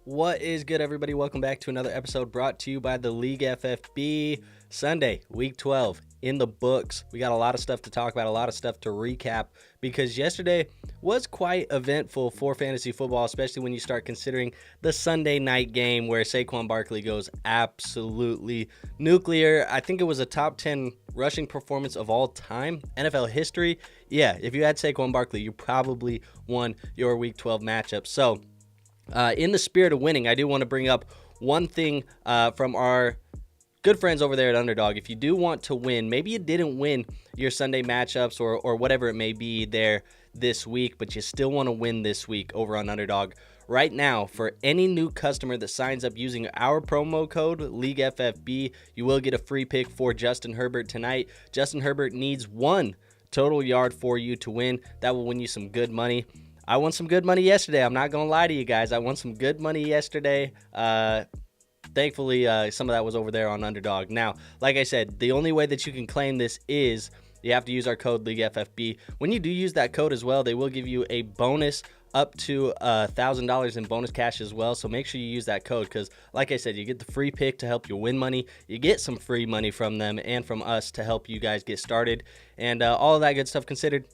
What is good, everybody? Welcome back to another episode brought to you by the League FFB. Sunday, week 12 in the books. We got a lot of stuff to talk about, a lot of stuff to recap because yesterday was quite eventful for fantasy football, especially when you start considering the Sunday night game where Saquon Barkley goes absolutely nuclear. I think it was a top 10 rushing performance of all time, NFL history. Yeah, if you had Saquon Barkley, you probably won your week 12 matchup. So, in the spirit of winning, I do want to bring up one thing from our good friends over there at Underdog. If you do want to win, maybe you didn't win your Sunday matchups or whatever it may be there this week, but you still want to win this week over on Underdog. Right now, for any new customer that signs up using our promo code LeagueFFB, you will get a free pick for Justin Herbert tonight. Justin Herbert needs one total yard for you to win. That will win you some good money. I won some good money yesterday. I'm not going to lie to you guys. I won some good money yesterday. Thankfully, some of that was over there on Underdog. Now, like I said, the only way that you can claim this is you have to use our code LeagueFFB. When you do use that code as well, they will give you a bonus up to $1,000 in bonus cash as well. So make sure you use that code because, like I said, you get the free pick to help you win money. You get some free money from them and from us to help you guys get started. And all of that good stuff considered,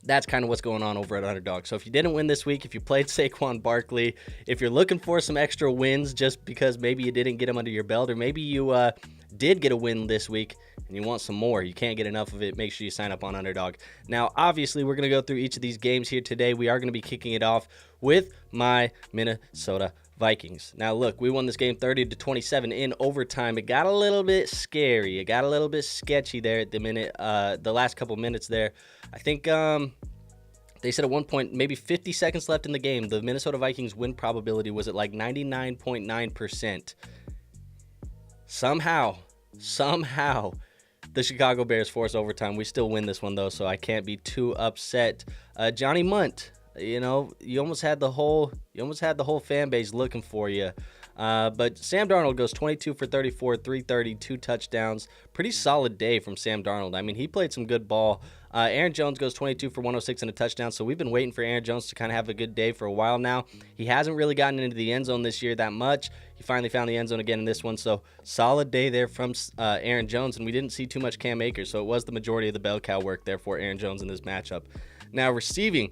that's kind of what's going on over at Underdog. So if you didn't win this week, if you played Saquon Barkley, if you're looking for some extra wins just because maybe you didn't get them under your belt, or maybe you did get a win this week and you want some more, you can't get enough of it, make sure you sign up on Underdog. Now, obviously, we're going to go through each of these games here today. We are going to be kicking it off with my Minnesota Vikings. Now, look, we won this game 30-27 in overtime. It got a little bit scary. It got a little bit sketchy there at the last couple minutes there. I think they said at one point, maybe 50 seconds left in the game, the Minnesota Vikings win probability was at like 99.9%. Somehow, the Chicago Bears force overtime. We still win this one, though, so I can't be too upset. Johnny Munt, you almost had the whole fan base looking for you. But Sam Darnold goes 22 for 34, 330, 2 touchdowns. Pretty solid day from Sam Darnold. I mean, he played some good ball. Aaron Jones goes 22 for 106 and a touchdown. So we've been waiting for Aaron Jones to kind of have a good day for a while now. He hasn't really gotten into the end zone this year that much. He finally found the end zone again in this one. So solid day there from Aaron Jones. And we didn't see too much Cam Akers. So it was the majority of the bell cow work there for Aaron Jones in this matchup. Now, receiving.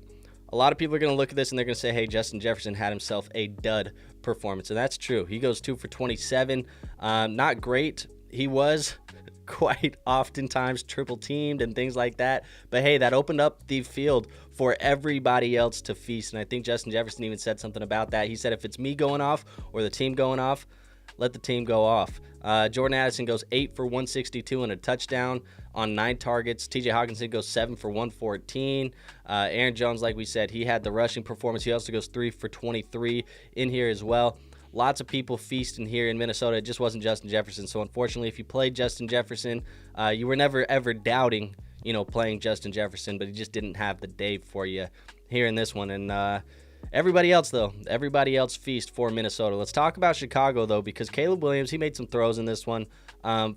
A lot of people are going to look at this and they're going to say, hey, Justin Jefferson had himself a dud performance. And that's true. He goes 2 for 27. Not great. He was quite oftentimes triple teamed and things like that. But, hey, that opened up the field for everybody else to feast. And I think Justin Jefferson even said something about that. He said, if it's me going off or the team going off, let the team go off. Jordan Addison goes 8 for 162 and a touchdown on 9 targets. TJ Hawkinson goes 7 for 114. Aaron Jones, like we said, he had the rushing performance. He also goes 3 for 23 in here as well. Lots of people feasting here in Minnesota. It just wasn't Justin Jefferson. So, unfortunately, if you played Justin Jefferson, you were never, ever doubting, playing Justin Jefferson, but he just didn't have the day for you here in this one. And everybody else feast for Minnesota. Let's talk about Chicago, though, because Caleb Williams, he made some throws in this one.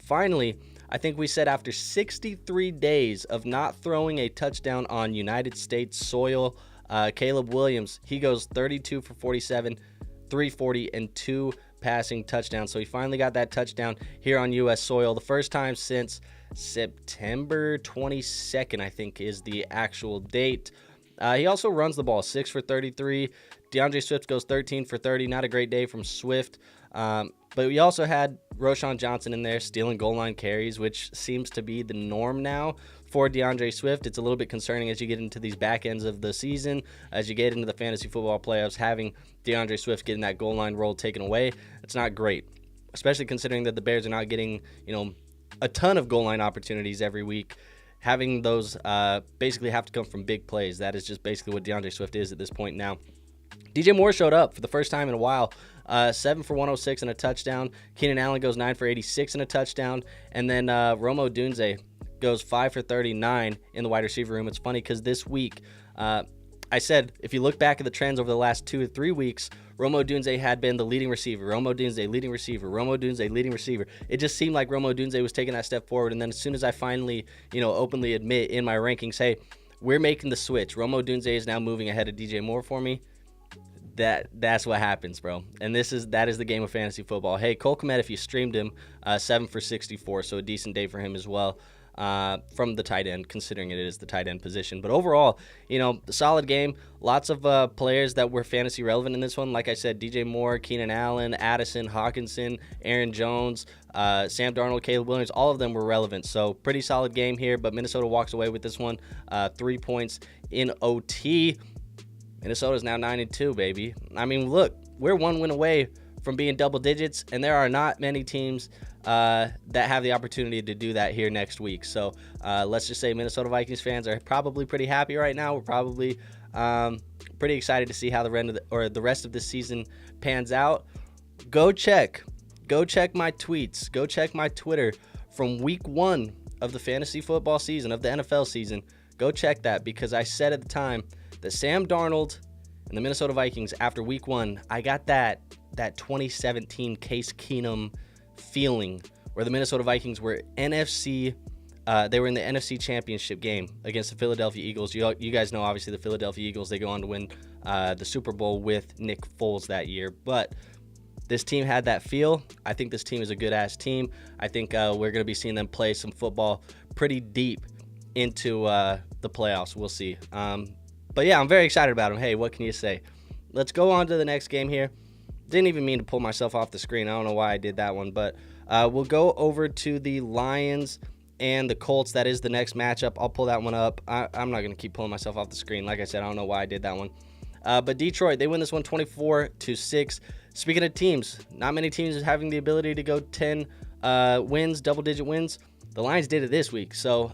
Finally, I think we said after 63 days of not throwing a touchdown on United States soil, Caleb Williams, he goes 32 for 47, 340, and 2 passing touchdowns. So he finally got that touchdown here on U.S. soil. The first time since September 22nd, I think, is the actual date. He also runs the ball 6 for 33. DeAndre Swift goes 13 for 30. Not a great day from Swift. But we also had Roschon Johnson in there stealing goal line carries, which seems to be the norm now for DeAndre Swift. It's a little bit concerning as you get into these back ends of the season, as you get into the fantasy football playoffs, having DeAndre Swift getting that goal line role taken away. It's not great, especially considering that the Bears are not getting, a ton of goal line opportunities every week. Having those basically have to come from big plays. That is just basically what DeAndre Swift is at this point now. DJ Moore showed up for the first time in a while. 7 for 106 and a touchdown. Keenan Allen goes 9 for 86 and a touchdown. And then Rome Odunze goes 5 for 39 in the wide receiver room. It's funny because this week, I said, if you look back at the trends over the last 2 or 3 weeks, Rome Odunze had been the leading receiver. Rome Odunze, leading receiver. Rome Odunze, leading receiver. It just seemed like Rome Odunze was taking that step forward. And then as soon as I finally, openly admit in my rankings, hey, we're making the switch. Rome Odunze is now moving ahead of DJ Moore for me. That's what happens, bro. And that is the game of fantasy football. Hey, Cole Kmet, if you streamed him, 7 for 64, so a decent day for him as well. From the tight end, considering it is the tight end position. But overall, solid game. Lots of players that were fantasy relevant in this one. Like I said, DJ Moore, Keenan Allen, Addison, Hawkinson, Aaron Jones, Sam Darnold, Caleb Williams, all of them were relevant. So pretty solid game here, but Minnesota walks away with this one. 3 points in OT. Minnesota's now 9-2, baby. I mean, look, we're 1 win away from being double digits, and there are not many teams that have the opportunity to do that here next week. So let's just say Minnesota Vikings fans are probably pretty happy right now. We're probably pretty excited to see how the rest of the season pans out. Go check my tweets. Go check my Twitter from week 1 of the fantasy football season, of the NFL season. Go check that, because I said at the time that Sam Darnold and the Minnesota Vikings, after week 1, I got that 2017 Case Keenum feeling where the Minnesota Vikings were they were in the NFC Championship game against the Philadelphia Eagles. You guys know, obviously, the Philadelphia Eagles, they go on to win the Super Bowl with Nick Foles that year. But this team had that feel. I think this team is a good-ass team. I think we're going to be seeing them play some football pretty deep into the playoffs. We'll see. But yeah, I'm very excited about them. Hey, what can you say? Let's go on to the next game here. Didn't even mean to pull myself off the screen. I don't know why I did that one. But we'll go over to the Lions and the Colts. That is the next matchup. I'll pull that one up. I'm not going to keep pulling myself off the screen. Like I said, I don't know why I did that one. But Detroit, they win this one 24-6. Speaking of teams, not many teams are having the ability to go 10 wins, double-digit wins. The Lions did it this week. So,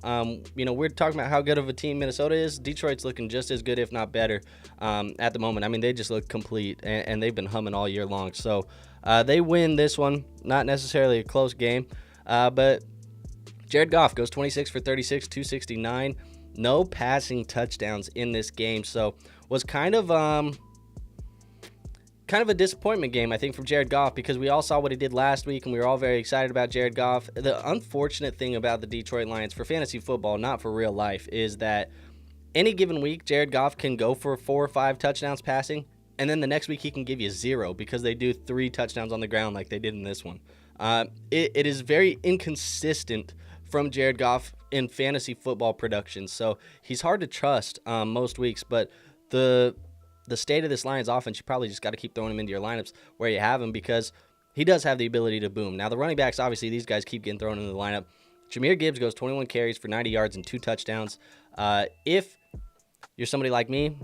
we're talking about how good of a team Minnesota is. Detroit's looking just as good, if not better, at the moment. I mean, they just look complete, and they've been humming all year long. So, they win this one. Not necessarily a close game, but Jared Goff goes 26 for 36, 269. No passing touchdowns in this game. So, was kind of a disappointment game, I think, from Jared Goff, because we all saw what he did last week, and we were all very excited about Jared Goff. The unfortunate thing about the Detroit Lions for fantasy football, not for real life, is that any given week, Jared Goff can go for 4 or 5 touchdowns passing, and then the next week he can give you 0 because they do 3 touchdowns on the ground like they did in this one. It is very inconsistent from Jared Goff in fantasy football production, so he's hard to trust most weeks, but the state of this Lions offense, you probably just got to keep throwing him into your lineups where you have him, because he does have the ability to boom. Now, the running backs, obviously, these guys keep getting thrown into the lineup. Jahmyr Gibbs goes 21 carries for 90 yards and 2 touchdowns. If you're somebody like me,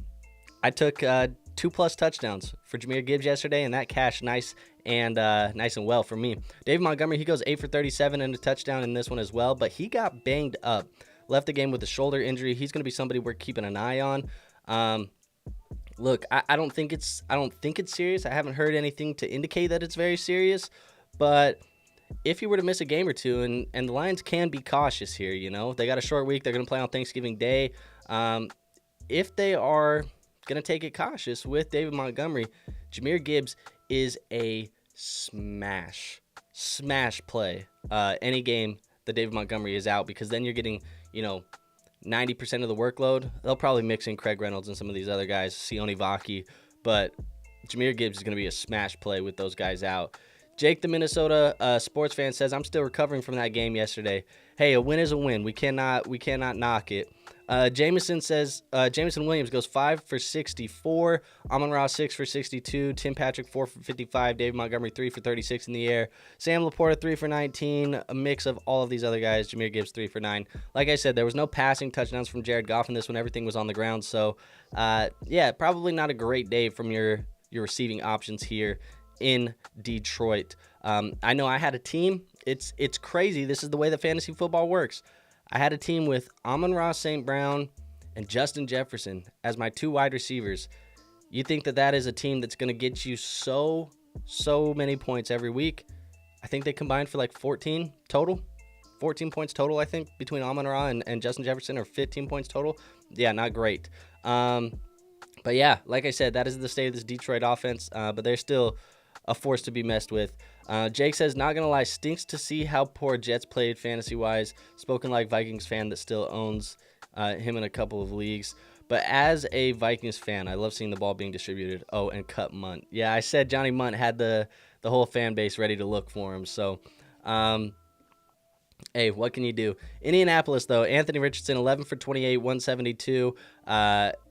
I took 2+ touchdowns for Jahmyr Gibbs yesterday, and that cashed nice and well for me. David Montgomery, he goes 8 for 37 and a touchdown in this one as well, but he got banged up. Left the game with a shoulder injury. He's going to be somebody we're keeping an eye on. Look, I don't think it's serious. I haven't heard anything to indicate that it's very serious, but if he were to miss a game or two, and the Lions can be cautious here, they got a short week. They're going to play on Thanksgiving Day. If they are going to take it cautious with David Montgomery, Jahmyr Gibbs is a smash play any game that David Montgomery is out, because then you're getting, 90% of the workload. They'll probably mix in Craig Reynolds and some of these other guys, Sione Vaki, but Jahmyr Gibbs is going to be a smash play with those guys out. Jake, the Minnesota sports fan, says, I'm still recovering from that game yesterday. Hey, a win is a win. We cannot knock it. Jameson Williams goes 5 for 64. Amon-Ra 6 for 62. Tim Patrick 4 for 55. David Montgomery 3 for 36 in the air. Sam Laporta 3 for 19. A mix of all of these other guys. Jahmyr Gibbs 3 for 9. Like I said, there was no passing touchdowns from Jared Goff in this one. Everything was on the ground. So, probably not a great day from your receiving options here in Detroit. I know I had a team. It's crazy. This is the way that fantasy football works. I had a team with Amon-Ra St. Brown and Justin Jefferson as my 2 wide receivers. You think that is a team that's going to get you so many points every week? I think they combined for like 14 total. 14 points total, I think, between Amon-Ra and Justin Jefferson, or 15 points total. Yeah, not great. But yeah, like I said, that is the state of this Detroit offense, but they're still a force to be messed with. Jake says, not going to lie, stinks to see how poor Jets played fantasy-wise. Spoken like Vikings fan that still owns him in a couple of leagues. But as a Vikings fan, I love seeing the ball being distributed. Oh, and cut Munt. Yeah, I said Johnny Munt had the whole fan base ready to look for him. So, hey, what can you do? Indianapolis, though, Anthony Richardson, 11 for 28, 172.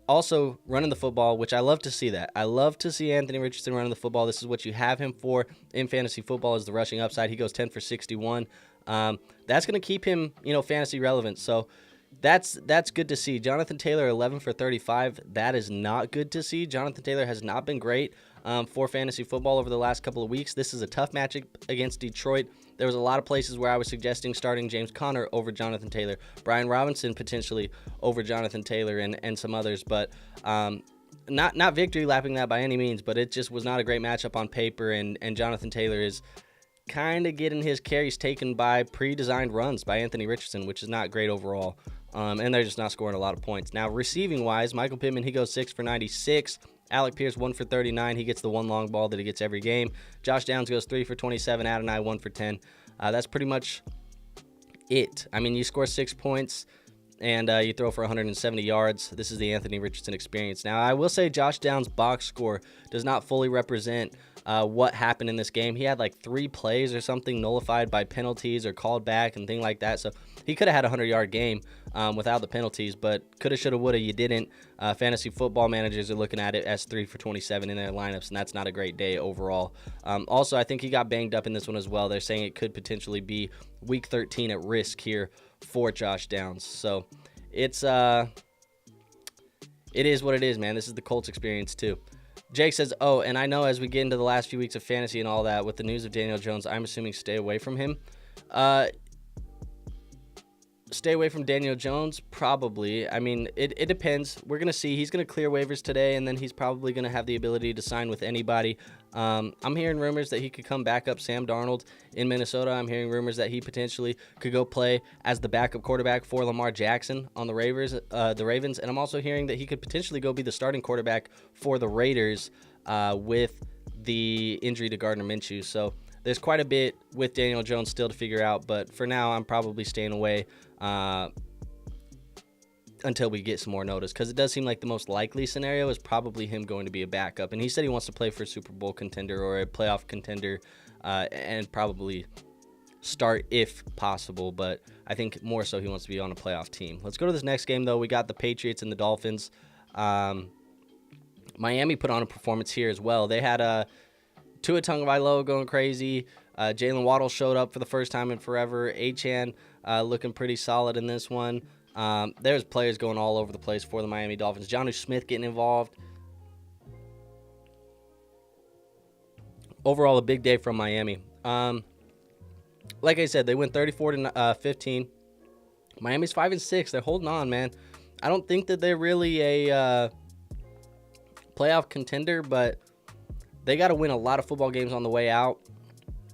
Also running the football, which I love to see that. I love to see Anthony Richardson running the football. This is what you have him for in fantasy football, is the rushing upside. He goes 10 for 61. That's going to keep him, fantasy relevant. So that's good to see. Jonathan Taylor, 11 for 35. That is not good to see. Jonathan Taylor has not been great for fantasy football over the last couple of weeks. This is a tough matchup against Detroit. There was a lot of places where I was suggesting starting James Conner over Jonathan Taylor, Brian Robinson potentially over Jonathan Taylor, and some others, but not victory lapping that by any means, but it just was not a great matchup on paper, and Jonathan Taylor is kind of getting his carries taken by pre-designed runs by Anthony Richardson, which is not great overall, and they're just not scoring a lot of points. Now, receiving-wise, Michael Pittman, he goes 6 for 96. Alec Pierce, 1 for 39. He gets the one long ball that he gets every game. Josh Downs goes 3 for 27. Adonai, 1 for 10. That's pretty much it. I mean, you score 6 points and you throw for 170 yards. This is the Anthony Richardson experience. Now, I will say Josh Downs' box score does not fully represent what happened in this game. He had like 3 plays or something nullified by penalties or called back and things like that. So he could have had a 100-yard game without the penalties, but coulda, shoulda, woulda, you didn't. Fantasy football managers are looking at it as 3 for 27 in their lineups, and that's not a great day overall. Also, I think he got banged up in this one as well. They're saying it could potentially be week 13 at risk here for Josh Downs. So it is what it is, man. This is the Colts experience too. Jake says, oh, and I know as we get into the last few weeks of fantasy and all that, with the news of Daniel Jones, I'm assuming stay away from him. Stay away from Daniel Jones? Probably. I mean, it depends. We're going to see. He's going to clear waivers today, and then he's probably going to have the ability to sign with anybody. I'm hearing rumors that he could come back up Sam Darnold in Minnesota. I'm hearing rumors that he potentially could go play as the backup quarterback for Lamar Jackson on the Ravens. And I'm also hearing that he could potentially go be the starting quarterback for the Raiders with the injury to Gardner Minshew. So there's quite a bit with Daniel Jones still to figure out, but for now, I'm probably staying away until we get some more notice, because it does seem like the most likely scenario is probably him going to be a backup. And he said he wants to play for a Super Bowl contender or a playoff contender and probably start if possible, but I think more so he wants to be on a playoff team. Let's go to this next game, though. We got the Patriots and the Dolphins. Miami put on a performance here as well. They had Tua Tagovailoa going crazy. Jalen Waddle showed up for the first time in forever. Achane looking pretty solid in this one. There's players going all over the place for the Miami Dolphins. Jonnu Smith getting involved. Overall, a big day from Miami. Like I said, they went 34-15. Miami's 5-6. They're holding on, man. I don't think that they're really a playoff contender, but they got to win a lot of football games on the way out.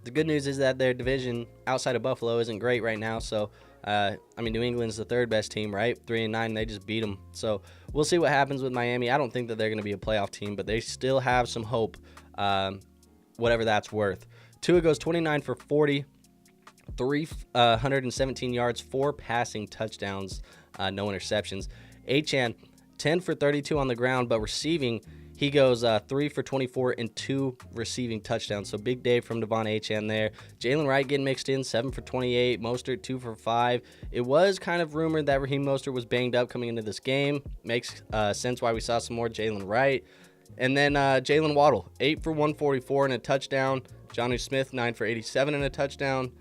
The good news is that their division outside of Buffalo isn't great right now. So, New England's the third best team, right? 3-9, they just beat them. So we'll see what happens with Miami. I don't think that they're going to be a playoff team, but they still have some hope, whatever that's worth. Tua goes 29 for 40, 317 yards, 4 passing touchdowns, no interceptions. Achane, 10 for 32 on the ground, but receiving, he goes 3 for 24 and 2 receiving touchdowns. So big day from Devon Achane there. Jalen Wright getting mixed in, 7 for 28. Mostert, 2 for 5. It was kind of rumored that Raheem Mostert was banged up coming into this game. Makes sense why we saw some more Jalen Wright. And then Jalen Waddle, 8 for 144 and a touchdown. Jonnu Smith, 9 for 87 and a touchdown.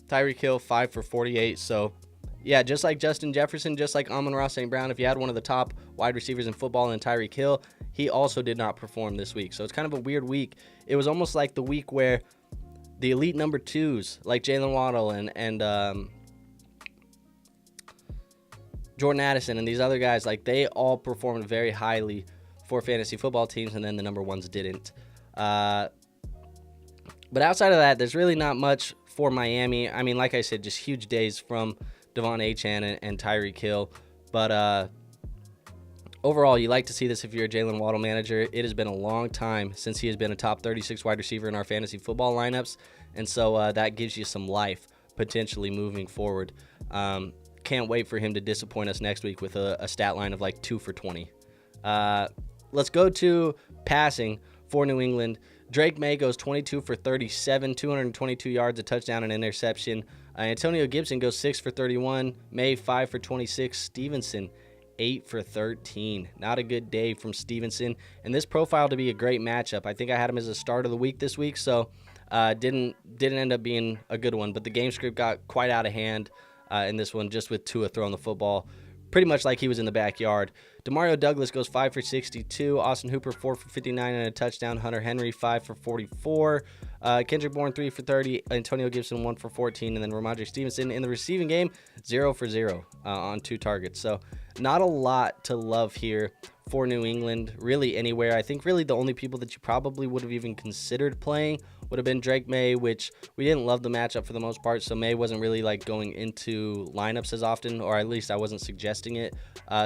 Tyreek Hill, 5 for 48. So, yeah, just like Justin Jefferson, just like Amon-Ra St. Brown, if you had one of the top wide receivers in football in Tyreek Hill, he also did not perform this week. So it's kind of a weird week. It was almost like the week where the elite number twos, like Jalen Waddle and Jordan Addison and these other guys, like they all performed very highly for fantasy football teams, and then the number ones didn't. But outside of that, there's really not much for Miami. I mean, like I said, just huge days from Devon Achane and Tyreek Hill. But overall, you like to see this if you're a Jalen Waddle manager. It has been a long time since he has been a top 36 wide receiver in our fantasy football lineups, and so that gives you some life potentially moving forward. can't wait for him to disappoint us next week with a stat line of like 2 for 20. Let's go to passing for New England. Drake May goes 22 for 37, 222 yards, a touchdown, and interception. Antonio Gibson goes 6 for 31. May 5 for 26. Stevenson 8 for 13. Not a good day from Stevenson. And this profiled to be a great matchup. I think I had him as a start of the week this week, so didn't end up being a good one. But the game script got quite out of hand in this one, just with Tua throwing the football pretty much like he was in the backyard. Demario Douglas goes 5 for 62. Austin Hooper 4 for 59 and a touchdown. Hunter Henry 5 for 44. Kendrick Bourne 3 for 30. Antonio Gibson 1 for 14. And then Ramondre Stevenson in the receiving game 0 for 0 on 2 targets. So not a lot to love here for New England, really anywhere. I think really the only people that you probably would have even considered playing would have been Drake May, which we didn't love the matchup for the most part, so May wasn't really like going into lineups as often, or at least I wasn't suggesting it.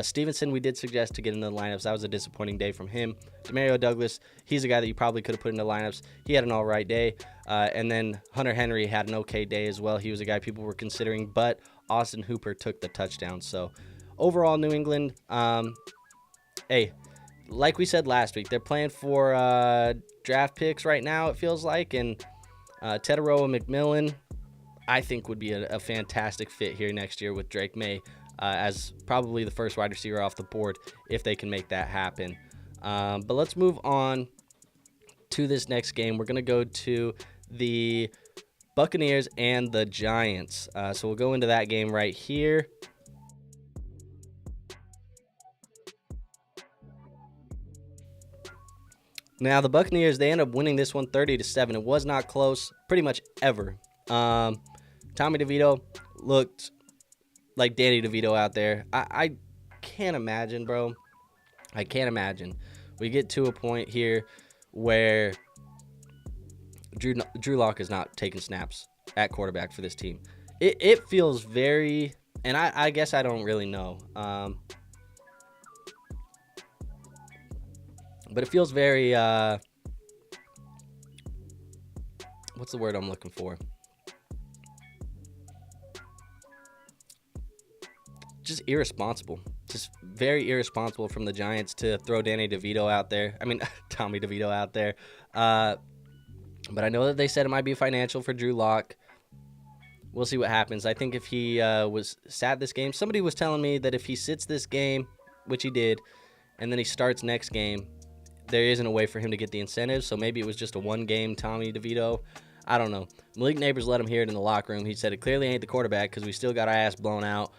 Stevenson, we did suggest to get into the lineups. That was a disappointing day from him. Demario Douglas, he's a guy that you probably could have put into lineups. He had an all right day. And then Hunter Henry had an okay day as well. He was a guy people were considering, but Austin Hooper took the touchdown. So overall, New England, hey, like we said last week, they're playing for draft picks right now, it feels like, and Teteroa McMillan, I think, would be a fantastic fit here next year with Drake May as probably the first wide receiver off the board if they can make that happen. But let's move on to this next game. We're going to go to the Buccaneers and the Giants. So we'll go into that game right here. Now, the Buccaneers, they end up winning this one 30-7. It was not close pretty much ever. Tommy DeVito looked like Danny DeVito out there. I can't imagine, bro. I can't imagine. We get to a point here where Drew Lock is not taking snaps at quarterback for this team. It feels very, and I guess I don't really know. But it feels very, what's the word I'm looking for? Just irresponsible. Just very irresponsible from the Giants to throw Danny DeVito out there. I mean, Tommy DeVito out there. But I know that they said it might be financial for Drew Lock. We'll see what happens. I think if he was sat this game, somebody was telling me that if he sits this game, which he did, and then he starts next game, there isn't a way for him to get the incentives, so maybe it was just a one-game Tommy DeVito. I don't know. Malik Neighbors let him hear it in the locker room. He said it clearly ain't the quarterback because we still got our ass blown out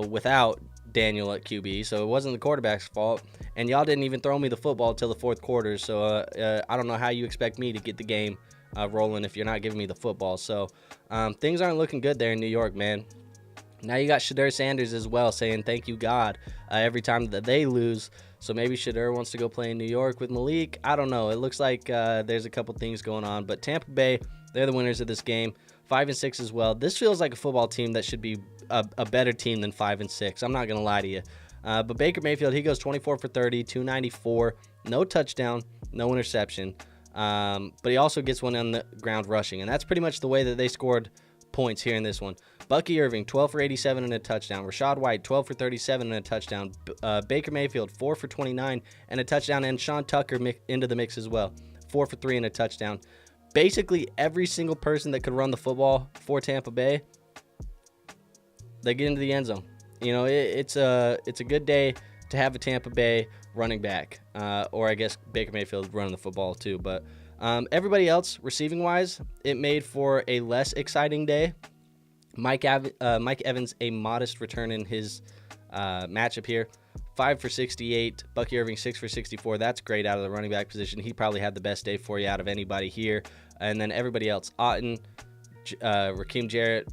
without Daniel at QB, so it wasn't the quarterback's fault. And y'all didn't even throw me the football till the fourth quarter, so I don't know how you expect me to get the game rolling if you're not giving me the football. So things aren't looking good there in New York, man. Now you got Shadur Sanders as well saying thank you, God, every time that they lose. So maybe Shadur wants to go play in New York with Malik. I don't know. It looks like there's a couple things going on. But Tampa Bay, they're the winners of this game. 5-6 as well. This feels like a football team that should be a better team than 5-6. I'm not going to lie to you. But Baker Mayfield, he goes 24 for 30, 294. No touchdown, no interception. But he also gets one on the ground rushing. And that's pretty much the way that they scored points here in this one. Bucky Irving, 12 for 87 and a touchdown. Rashad White, 12 for 37 and a touchdown. Baker Mayfield, 4 for 29 and a touchdown. And Sean Tucker into the mix as well, 4 for 3 and a touchdown. Basically, every single person that could run the football for Tampa Bay, they get into the end zone. You know, it's a good day to have a Tampa Bay running back, or I guess Baker Mayfield running the football too. But everybody else, receiving-wise, it made for a less exciting day. Mike Evans, a modest return in his matchup here. 5 for 68. Bucky Irving, 6 for 64. That's great out of the running back position. He probably had the best day for you out of anybody here. And then everybody else, Otten, Raheem Jarrett,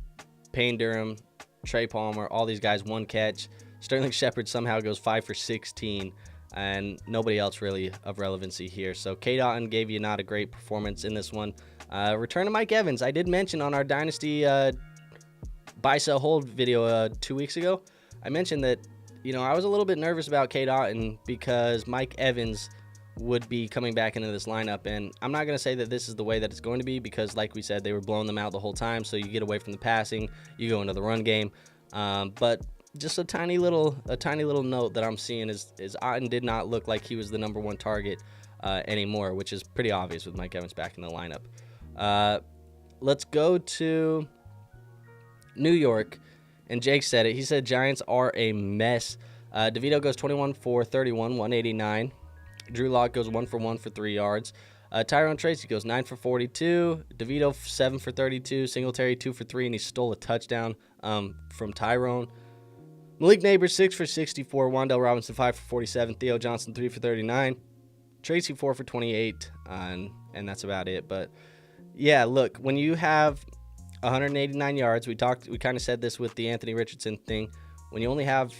Payne Durham, Trey Palmer, all these guys, 1 catch. Sterling Shepard somehow goes 5 for 16. And nobody else really of relevancy here. So Kate Otten gave you not a great performance in this one. Return to Mike Evans. I did mention on our Dynasty buy, sell, hold video 2 weeks ago, I mentioned that, you know, I was a little bit nervous about Kate Otten because Mike Evans would be coming back into this lineup. And I'm not going to say that this is the way that it's going to be because, like we said, they were blowing them out the whole time. So you get away from the passing, you go into the run game. But just a tiny little note that I'm seeing is Otten did not look like he was the number one target anymore, which is pretty obvious with Mike Evans back in the lineup. Let's go to New York, and Jake said it. He said Giants are a mess. DeVito goes 21 for 31, 189. Drew Lock goes 1 for 1 for 3 yards. Tyrone Tracy goes 9 for 42. DeVito 7 for 32. Singletary 2 for 3, and he stole a touchdown from Tyrone. Malik Neighbors 6 for 64. Wan'Dale Robinson 5 for 47. Theo Johnson 3 for 39. Tracy 4 for 28, and that's about it. But yeah, look, when you have 189 yards, we kind of said this with the Anthony Richardson thing. When you only have,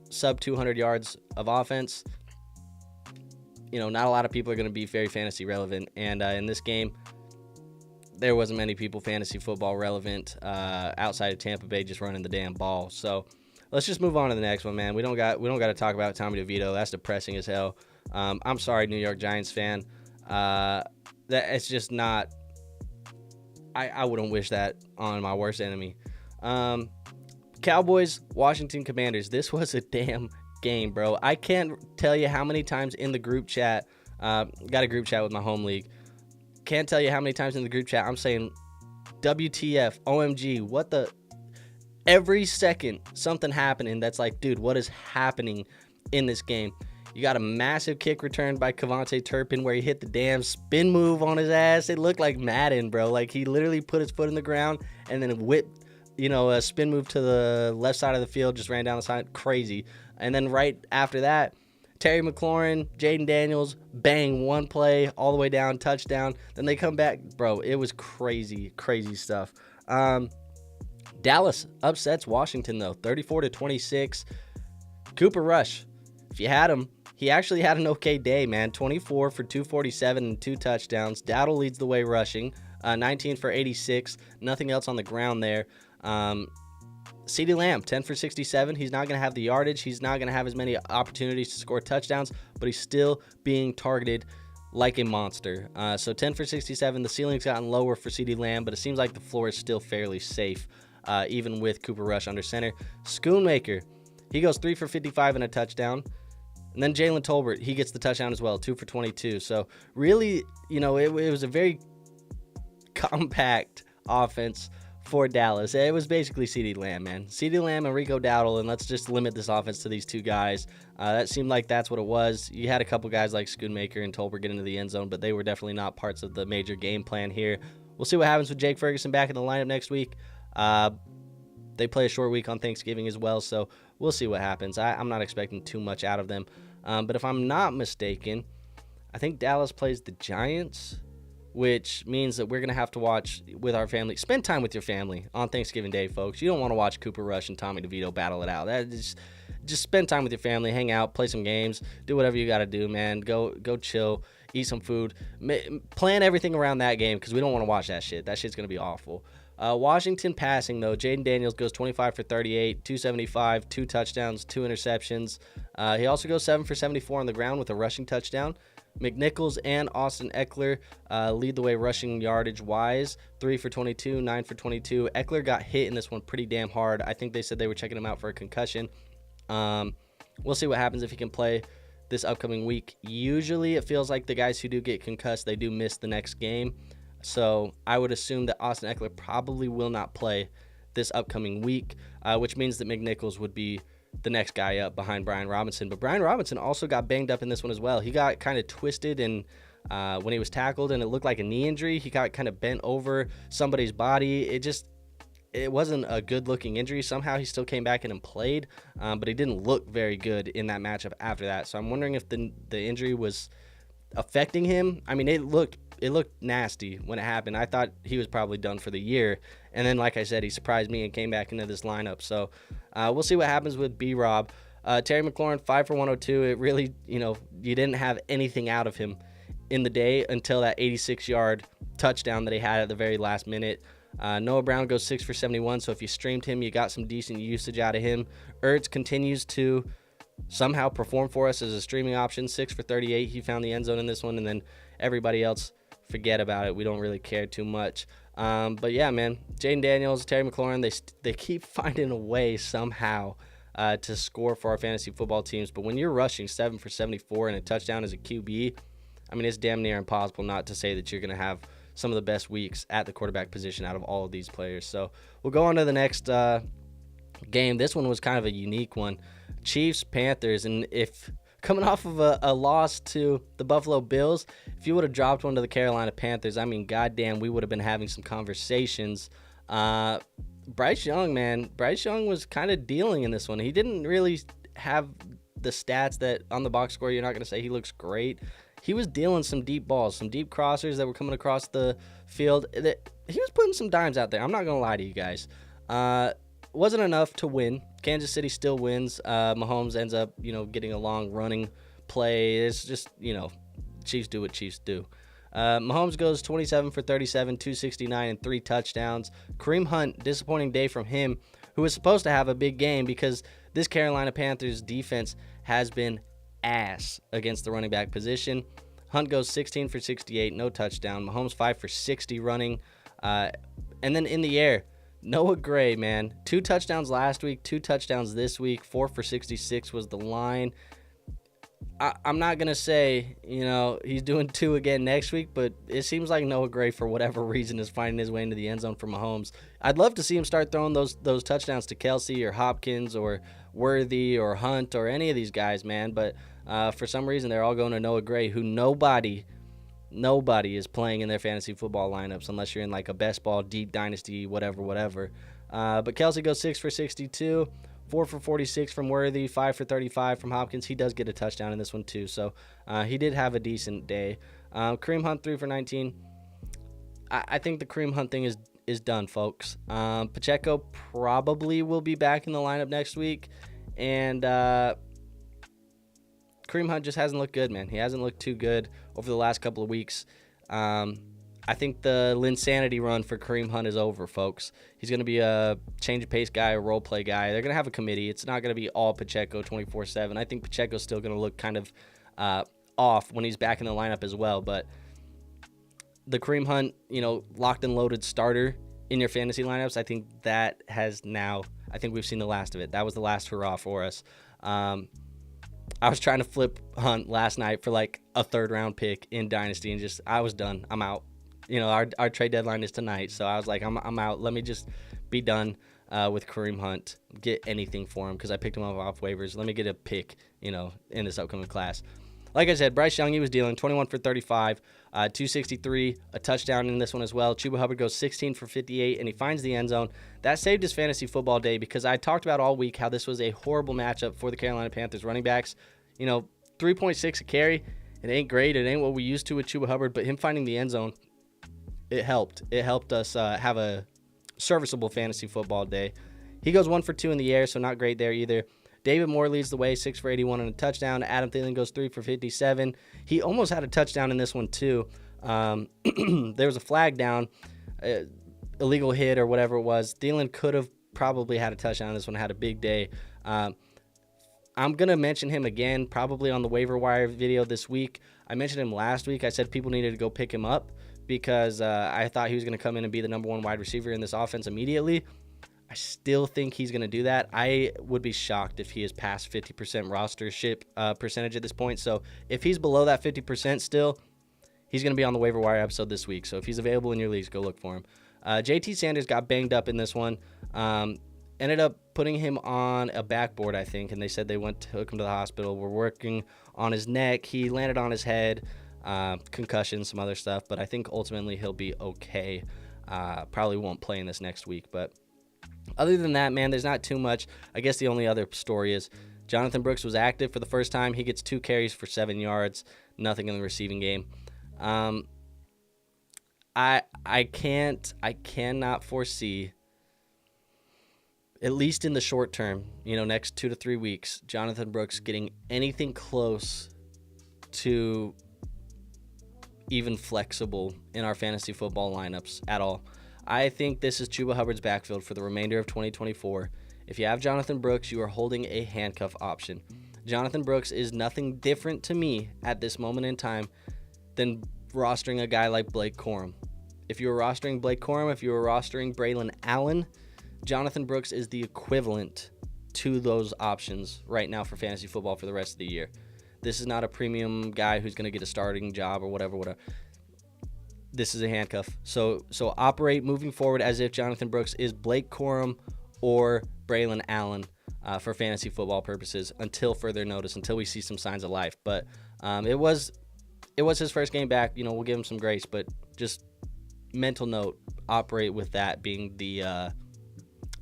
sub 200 yards of offense, not a lot of people are going to be very fantasy relevant. And in this game, there wasn't many people fantasy football relevant outside of Tampa Bay just running the damn ball. So let's just move on to the next one, man. We don't got to talk about Tommy DeVito. That's depressing as hell. I'm sorry, New York Giants fan. That it's just not. I wouldn't wish that on my worst enemy. Cowboys, Washington Commanders. This was a damn game, bro. I can't tell you how many times in the group chat. Got a group chat with my home league. Can't tell you how many times in the group chat I'm saying WTF, OMG, what the. Every second something happening that's like, dude, what is happening in this game? You got a massive kick return by Kevontae Turpin where he hit the damn spin move on his ass. It looked like Madden, bro. Like he literally put his foot in the ground and then whipped, a spin move to the left side of the field, just ran down the side. Crazy. And then right after that, Terry McLaurin, Jayden Daniels, bang, one play all the way down, touchdown. Then they come back. Bro, it was crazy, crazy stuff. Dallas upsets Washington, though, 34-26. Cooper Rush, if you had him, he actually had an okay day, man. 24 for 247 and 2 touchdowns. Dowdle leads the way rushing, 19 for 86. Nothing else on the ground there. CeeDee Lamb, 10 for 67. He's not going to have the yardage. He's not going to have as many opportunities to score touchdowns, but he's still being targeted like a monster. So 10 for 67. The ceiling's gotten lower for CeeDee Lamb, but it seems like the floor is still fairly safe, even with Cooper Rush under center. Schoonmaker, he goes 3 for 55 and a touchdown. And then Jalen Tolbert, he gets the touchdown as well, 2 for 22. So really, it was a very compact offense for Dallas. It was basically CeeDee Lamb, man. CeeDee Lamb and Rico Dowdle, and let's just limit this offense to these two guys. That seemed like that's what it was. You had a couple guys like Schoonmaker and Tolbert get into the end zone, but they were definitely not parts of the major game plan here. We'll see what happens with Jake Ferguson back in the lineup next week. They play a short week on Thanksgiving as well, so we'll see what happens. I'm not expecting too much out of them. But if I'm not mistaken, I think Dallas plays the Giants, which means that we're going to have to watch with our family. Spend time with your family on Thanksgiving Day, folks. You don't want to watch Cooper Rush and Tommy DeVito battle it out. Just spend time with your family, hang out, play some games, do whatever you got to do, man. Go chill, eat some food. Plan everything around that game because we don't want to watch that shit. That shit's going to be awful. Washington passing, though. Jayden Daniels goes 25 for 38, 275, 2 touchdowns, 2 interceptions. He also goes 7 for 74 on the ground with a rushing touchdown. McNichols and Austin Eckler lead the way rushing yardage-wise, 3 for 22, 9 for 22. Eckler got hit in this one pretty damn hard. I think they said they were checking him out for a concussion. We'll see what happens if he can play this upcoming week. Usually it feels like the guys who do get concussed, they do miss the next game. So I would assume that Austin Eckler probably will not play this upcoming week, which means that McNichols would be the next guy up behind Brian Robinson. But Brian Robinson also got banged up in this one as well. He got kind of twisted and when he was tackled, and it looked like a knee injury. He got kind of bent over somebody's body. It wasn't a good-looking injury. Somehow he still came back in and played, but he didn't look very good in that matchup after that. So I'm wondering if the injury was affecting him. I mean, it looked nasty when it happened. I thought he was probably done for the year. And then, like I said, he surprised me and came back into this lineup. So we'll see what happens with B-Rob. Terry McLaurin, 5 for 102. It really, you didn't have anything out of him in the day until that 86-yard touchdown that he had at the very last minute. Noah Brown goes 6 for 71. So if you streamed him, you got some decent usage out of him. Ertz continues to somehow perform for us as a streaming option. 6 for 38. He found the end zone in this one. And then everybody else, forget about it. We don't really care too much. But yeah, man, Jayden Daniels, Terry McLaurin, they keep finding a way somehow to score for our fantasy football teams. But when you're rushing 7 for 74 and a touchdown as a QB, I mean, it's damn near impossible not to say that you're going to have some of the best weeks at the quarterback position out of all of these players. So we'll go on to the next game. This one was kind of a unique one. Chiefs, Panthers, and if coming off of a loss to the Buffalo Bills, if you would have dropped one to the Carolina Panthers, I mean, goddamn, we would have been having some conversations. Bryce Young, man, Bryce Young was kind of dealing in this one. He didn't really have the stats that on the box score, you're not going to say he looks great. He was dealing some deep balls, some deep crossers that were coming across the field. He was putting some dimes out there. I'm not going to lie to you guys. Wasn't enough to win. Kansas City still wins. Mahomes ends up, getting a long running play. It's just, Chiefs do what Chiefs do. Mahomes goes 27 for 37, 269, and 3 touchdowns. Kareem Hunt, disappointing day from him, who was supposed to have a big game because this Carolina Panthers defense has been ass against the running back position. Hunt goes 16 for 68, no touchdown. Mahomes 5 for 60 running. And then in the air, Noah Gray, man, 2 touchdowns last week, 2 touchdowns this week, 4 for 66 was the line. I'm not going to say, he's doing 2 again next week, but it seems like Noah Gray, for whatever reason, is finding his way into the end zone for Mahomes. I'd love to see him start throwing those touchdowns to Kelsey or Hopkins or Worthy or Hunt or any of these guys, man, but for some reason they're all going to Noah Gray, who nobody is playing in their fantasy football lineups unless you're in like a best ball, deep dynasty, whatever. But Kelsey goes 6 for 62, 4 for 46 from Worthy, 5 for 35 from Hopkins. He does get a touchdown in this one too, so he did have a decent day. Kareem Hunt 3 for 19. I think the Kareem Hunt thing is done, folks. Pacheco probably will be back in the lineup next week, and Kareem Hunt just hasn't looked good, man. He hasn't looked too good over the last couple of weeks. I think the Linsanity run for Kareem Hunt is over, folks. He's going to be a change of pace guy, a role play guy. They're going to have a committee. It's not going to be all Pacheco 24/7. I think Pacheco's still going to look kind of off when he's back in the lineup as well. But the Kareem Hunt, locked and loaded starter in your fantasy lineups, I think that has now, I think we've seen the last of it. That was the last hurrah for us. I was trying to flip Hunt last night for like a 3rd round pick in Dynasty and I was done. I'm out. Our trade deadline is tonight, so I was like, I'm out. Let me just be done with Kareem Hunt. Get anything for him because I picked him up off waivers. Let me get a pick, in this upcoming class. Like I said, Bryce Young, he was dealing 21 for 35, 263, a touchdown in this one as well. Chuba Hubbard goes 16 for 58, and he finds the end zone. That saved his fantasy football day because I talked about all week how this was a horrible matchup for the Carolina Panthers running backs. 3.6 a carry. It ain't great. It ain't what we used to with Chuba Hubbard, but him finding the end zone, it helped. It helped us have a serviceable fantasy football day. He goes 1 for 2 in the air, so not great there either. David Moore leads the way, 6 for 81 and a touchdown. Adam Thielen goes 3 for 57. He almost had a touchdown in this one too. There was a flag down, illegal hit or whatever it was. Thielen could have probably had a touchdown in this one, had a big day. I'm going to mention him again probably on the waiver wire video this week. I mentioned him last week. I said people needed to go pick him up because I thought he was going to come in and be the number 1 wide receiver in this offense immediately. I still think he's going to do that. I would be shocked if he is past 50% rostership percentage at this point. So if he's below that 50% still, he's going to be on the waiver wire episode this week. So if he's available in your leagues, go look for him. JT Sanders got banged up in this one. Ended up putting him on a backboard, I think, and they said they took him to the hospital. We're working on his neck. He landed on his head, concussion, some other stuff, but I think ultimately he'll be okay. Probably won't play in this next week, but other than that, man, there's not too much. I guess the only other story is Jonathan Brooks was active for the first time. He gets 2 carries for 7 yards, nothing in the receiving game. I cannot foresee, at least in the short term, next 2 to 3 weeks, Jonathan Brooks getting anything close to even flexible in our fantasy football lineups at all. I think this is Chuba Hubbard's backfield for the remainder of 2024. If you have Jonathan Brooks, you are holding a handcuff option. Jonathan Brooks is nothing different to me at this moment in time than rostering a guy like Blake Corum. if you were rostering Blake Corum, if you were rostering Braylon Allen, Jonathan Brooks is the equivalent to those options right now for fantasy football for the rest of the year. This is not a premium guy who's going to get a starting job or whatever. This is a handcuff. So operate moving forward as if Jonathan Brooks is Blake Corum or Braylon Allen for fantasy football purposes until further notice, until we see some signs of life. But it was his first game back. We'll give him some grace, but just mental note, operate with that being the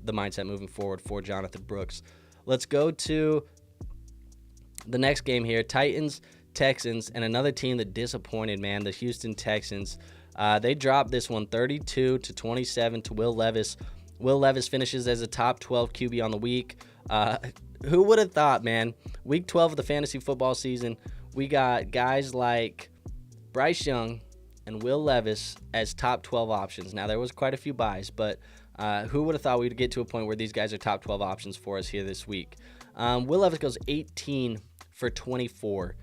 mindset moving forward for Jonathan Brooks. Let's go to the next game here, Titans, Texans, and another team that disappointed, man, the Houston Texans. They dropped this one 32-27 to Will Levis. Will Levis finishes as a top 12 QB on the week. Who would have thought, man? Week 12 of the fantasy football season, we got guys like Bryce Young and Will Levis as top 12 options. Now, there was quite a few buys, but who would have thought we'd get to a point where these guys are top 12 options for us here this week? Will Levis goes 18 for 24.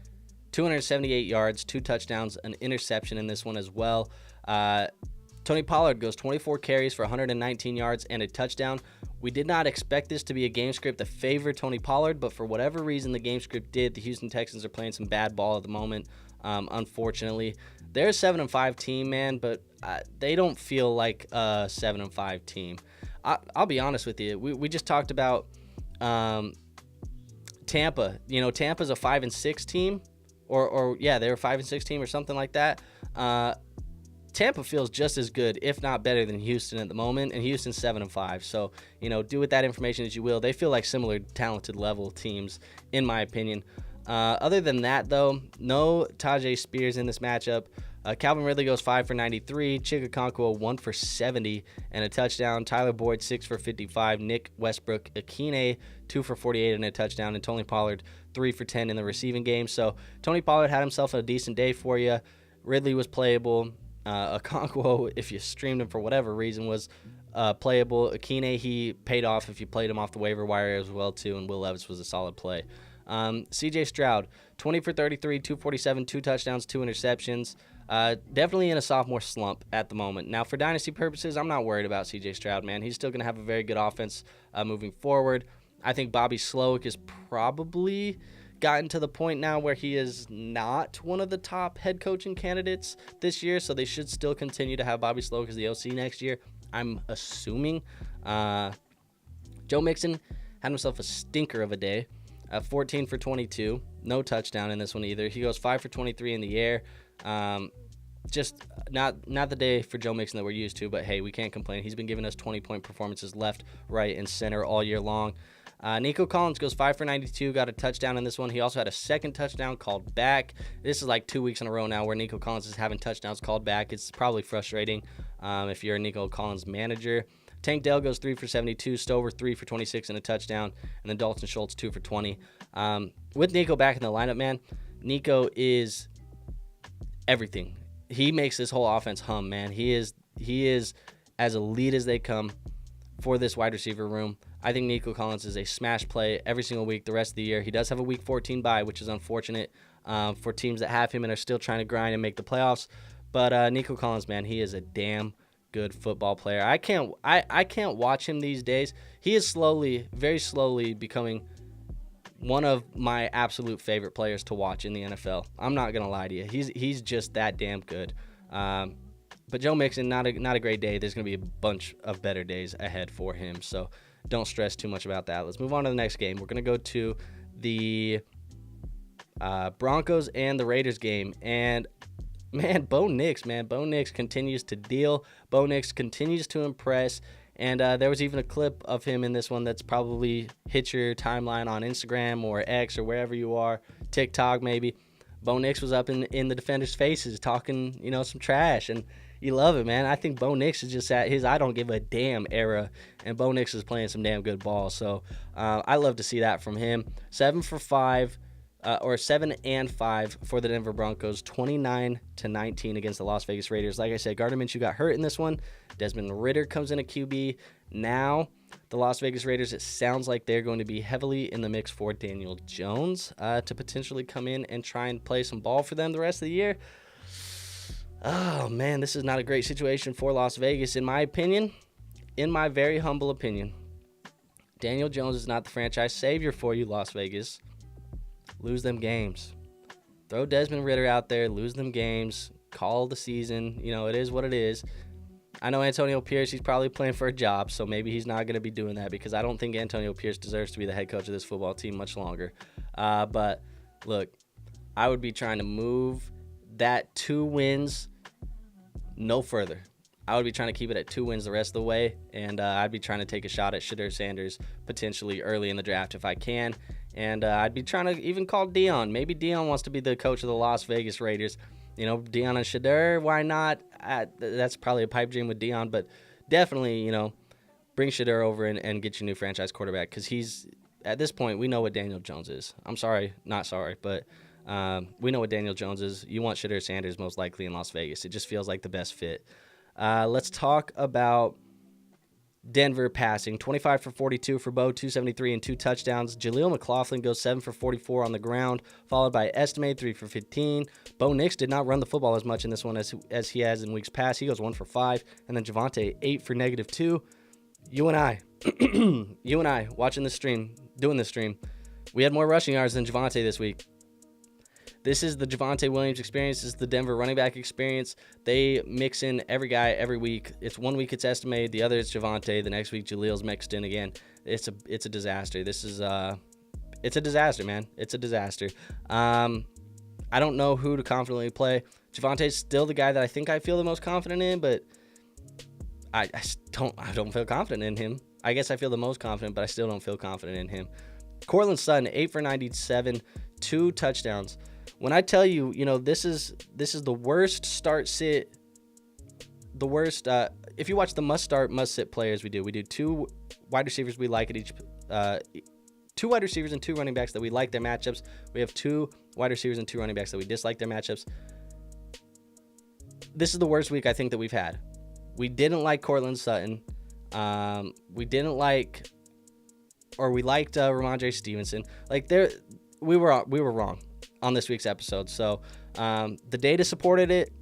278 yards, 2 touchdowns, an interception in this one as well. Tony Pollard goes 24 carries for 119 yards and a touchdown. We did not expect this to be a game script that favored Tony Pollard, but for whatever reason the game script did. The Houston Texans are playing some bad ball at the moment, unfortunately. They're a 7-5 team, man, but they don't feel like a 7-5 team. I'll be honest with you. We just talked about Tampa. Tampa's a 5-6 team. Or they're a 5-6 team or something like that. Tampa feels just as good, if not better, than Houston at the moment, and Houston's 7-5. So, do with that information as you will. They feel like similar talented level teams, in my opinion. Other than that, though, no Tajay Spears in this matchup. Calvin Ridley goes 5 for 93. Chig Okonkwo 1 for 70 and a touchdown. Tyler Boyd 6 for 55. Nick Westbrook Akine 2 for 48 and a touchdown. And Tony Pollard 3 for 10 in the receiving game. So Tony Pollard had himself a decent day for you. Ridley was playable. Okonkwo, if you streamed him for whatever reason, was playable. Akine, he paid off if you played him off the waiver wire as well too. And Will Levis was a solid play. CJ Stroud 20 for 33, 247, 2 touchdowns, 2 interceptions. Definitely in a sophomore slump at the moment. Now, for dynasty purposes, I'm not worried about C.J. Stroud, man. He's still going to have a very good offense moving forward. I think Bobby Slowick has probably gotten to the point now where he is not one of the top head coaching candidates this year, so they should still continue to have Bobby Slowick as the OC next year, I'm assuming. Joe Mixon had himself a stinker of a day. 14 for 22. No touchdown in this one either. He goes 5 for 23 in the air. Just not the day for Joe Mixon that we're used to, but hey, we can't complain. He's been giving us 20-point performances left, right, and center all year long. Nico Collins goes 5 for 92, got a touchdown in this one. He also had a second touchdown called back. This is like 2 weeks in a row now where Nico Collins is having touchdowns called back. It's probably frustrating if you're a Nico Collins manager. Tank Dell goes 3 for 72, Stover 3 for 26 and a touchdown, and then Dalton Schultz 2 for 20. With Nico back in the lineup, man, Nico is everything. He makes this whole offense hum, man. He is as elite as they come for this wide receiver room. I think Nico Collins is a smash play every single week the rest of the year. He does have a Week 14 bye, which is unfortunate for teams that have him and are still trying to grind and make the playoffs. But Nico Collins, man, he is a damn good football player. I can't watch him these days. He is very slowly becoming one of my absolute favorite players to watch in the NFL. I'm not gonna lie to you. He's just that damn good. But Joe Mixon, not a great day. There's gonna be a bunch of better days ahead for him. So don't stress too much about that. Let's move on to the next game. We're gonna go to the Broncos and the Raiders game. And man, Bo Nix continues to deal. Bo Nix continues to impress. And there was even a clip of him in this one that's probably hit your timeline on Instagram or X or wherever you are, TikTok maybe. Bo Nix was up in the defenders' faces talking, some trash. And you love it, man. I think Bo Nix is just at his I don't give a damn era. And Bo Nix is playing some damn good ball. So I love to see that from him. 7 and 5 for the Denver Broncos, 29-19 against the Las Vegas Raiders. Like I said, Gardner Minshew got hurt in this one. Desmond Ridder comes in at QB. Now, the Las Vegas Raiders, it sounds like they're going to be heavily in the mix for Daniel Jones to potentially come in and try and play some ball for them the rest of the year. Oh, man, this is not a great situation for Las Vegas. In my opinion, in my very humble opinion, Daniel Jones is not the franchise savior for you, Las Vegas. Lose them games. Throw Desmond Ridder out there, lose them games, call the season. It is what it is. I know Antonio Pierce, he's probably playing for a job, so maybe he's not going to be doing that because I don't think Antonio Pierce deserves to be the head coach of this football team much longer. But, look, I would be trying to move that 2 wins no further. I would be trying to keep it at 2 wins the rest of the way, and I'd be trying to take a shot at Shedeur Sanders potentially early in the draft if I can. And I'd be trying to even call Dion. Maybe Dion wants to be the coach of the Las Vegas Raiders. Dion and Shedeur, why not? That's probably a pipe dream with Dion, but definitely, bring Shedeur over and get your new franchise quarterback because he's, at this point, we know what Daniel Jones is. I'm sorry, not sorry, but we know what Daniel Jones is. You want Shedeur Sanders most likely in Las Vegas. It just feels like the best fit. Let's talk about Denver passing. 25 for 42 for Bo, 273 and 2 touchdowns. Jaleel McLaughlin goes 7 for 44 on the ground, followed by Estimate, 3 for 15. Bo Nix did not run the football as much in this one as he has in weeks past. He goes 1 for 5. And then Javonte, 8 for -2. You and I, watching this stream, doing this stream, we had more rushing yards than Javonte this week. This is the Javonte Williams experience. This is the Denver running back experience. They mix in every guy every week. It's 1 week it's estimated, the other it's Javonte. The next week Jaleel's mixed in again. It's a disaster. This is it's a disaster, man. It's a disaster. I don't know who to confidently play. Javonte's still the guy that I think I feel the most confident in, but I don't feel confident in him. I guess I feel the most confident, but I still don't feel confident in him. Cortland Sutton, 8 for 97, 2 touchdowns. When I tell you, this is the worst start sit, the worst. If you watch the must start, must sit players, we do 2 wide receivers we like at each, 2 wide receivers and 2 running backs that we like their matchups. We have 2 wide receivers and 2 running backs that we dislike their matchups. This is the worst week I think that we've had. We didn't like Cortland Sutton. We didn't like, or we liked Ramondre Stevenson. We were wrong on this week's episode. So the data supported it.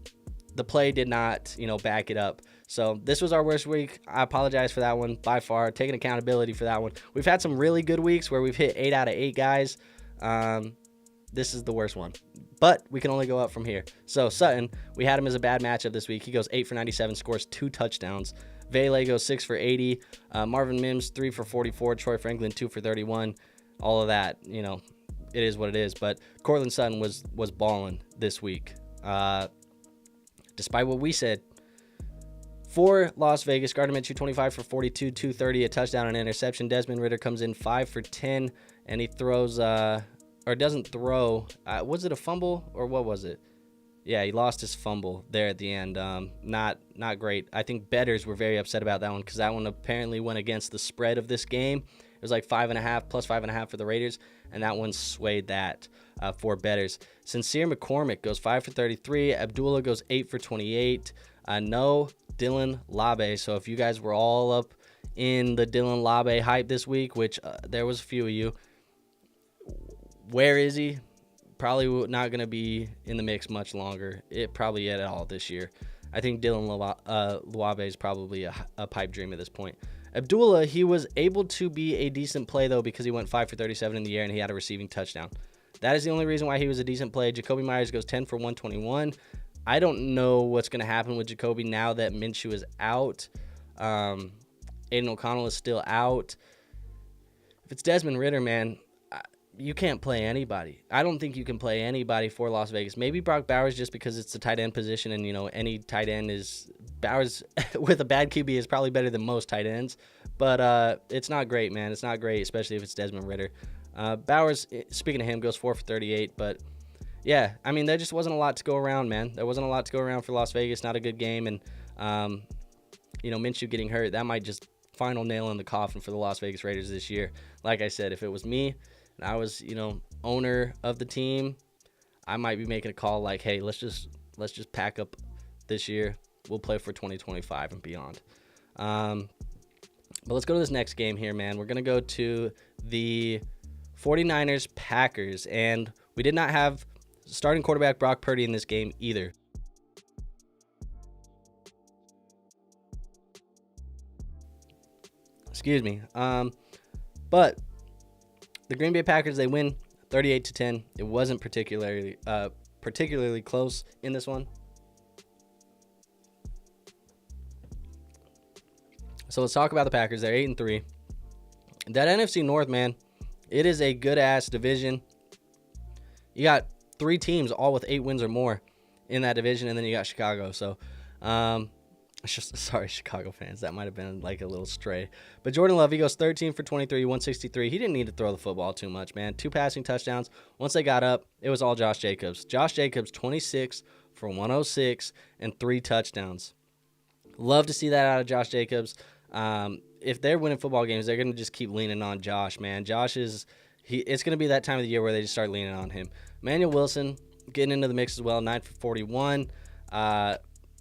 The play did not, back it up. So this was our worst week. I apologize for that one by far. Taking accountability for that one. We've had some really good weeks where we've hit 8 out of 8 guys. This is the worst one. But we can only go up from here. So Sutton, we had him as a bad matchup this week. He goes 8 for 97, scores 2 touchdowns. Vele goes 6 for 80. Marvin Mims, 3 for 44. Troy Franklin, 2 for 31. All of that, it is what it is. But Cortland Sutton was balling this week. Despite what we said. For Las Vegas, Gardner Minshew, 25 for 42, 230, a touchdown and interception. Desmond Ridder comes in 5 for 10, and he throws, or doesn't throw. Was it a fumble, or what was it? Yeah, he lost his fumble there at the end. Not great. I think bettors were very upset about that one because that one apparently went against the spread of this game. It was like 5.5, plus 5.5 for the Raiders, and that one swayed that for bettors. Sincere McCormick goes 5 for 33. Abdullah goes 8 for 28. No Dylan Labe. So if you guys were all up in the Dylan Labe hype this week, which there was a few of you, where is he? Probably not going to be in the mix much longer. It probably at all this year. I think Dylan Labe is probably a pipe dream at this point. Abdullah, he was able to be a decent play, though, because he went 5 for 37 in the air and he had a receiving touchdown. That is the only reason why he was a decent play. Jacoby Myers goes 10 for 121. I don't know what's going to happen with Jacoby now that Minshew is out. Aiden O'Connell is still out. If it's Desmond Ridder, man, you can't play anybody. I don't think you can play anybody for Las Vegas. Maybe Brock Bowers just because it's the tight end position and, any tight end is – Bowers with a bad QB is probably better than most tight ends. But it's not great, man. It's not great, especially if it's Desmond Ridder. Bowers, speaking of him, goes 4 for 38. But, yeah, I mean, there just wasn't a lot to go around, man. There wasn't a lot to go around for Las Vegas. Not a good game. And, Minshew getting hurt, that might just final nail in the coffin for the Las Vegas Raiders this year. Like I said, if it was me – and I was, owner of the team, I might be making a call like, hey, let's just pack up this year. We'll play for 2025 and beyond. But let's go to this next game here, man. We're going to go to the 49ers Packers, and we did not have starting quarterback Brock Purdy in this game either. Excuse me. But the Green Bay Packers, they win 38-10. It wasn't particularly close in this one. So let's talk about the Packers. They're 8-3. That NFC North, man, it is a good-ass division. You got 3 teams all with 8 wins or more in that division, and then you got Chicago. So, sorry, Chicago fans. That might have been like a little stray. But Jordan Love, he goes 13 for 23, 163. He didn't need to throw the football too much, man. 2 passing touchdowns. Once they got up, it was all Josh Jacobs. Josh Jacobs, 26 for 106 and 3 touchdowns. Love to see that out of Josh Jacobs. If they're winning football games, they're going to just keep leaning on Josh, man. It's going to be that time of the year where they just start leaning on him. Emmanuel Wilson getting into the mix as well, 9 for 41.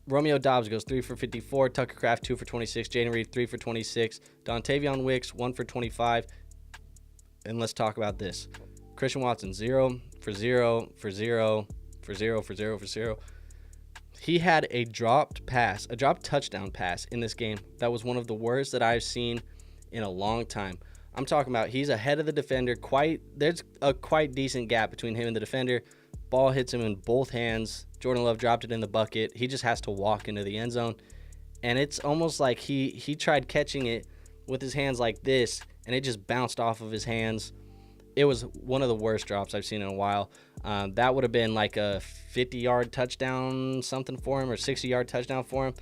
Romeo Doubs goes 3 for 54. Tucker Kraft, 2 for 26. Jaden Reed, 3 for 26. Dontavion Wicks, 1 for 25. And let's talk about this. Christian Watson, 0 for 0 for 0 for 0 for 0 for 0. He had a dropped touchdown pass in this game. That was one of the worst that I've seen in a long time. I'm talking about he's ahead of the defender. There's a quite decent gap between him and the defender. Ball hits him in both hands. Jordan Love dropped it in the bucket. He just has to walk into the end zone. And it's almost like he tried catching it with his hands like this, and it just bounced off of his hands. It was one of the worst drops I've seen in a while. That would have been like a 50-yard touchdown something for him, or 60-yard touchdown for him.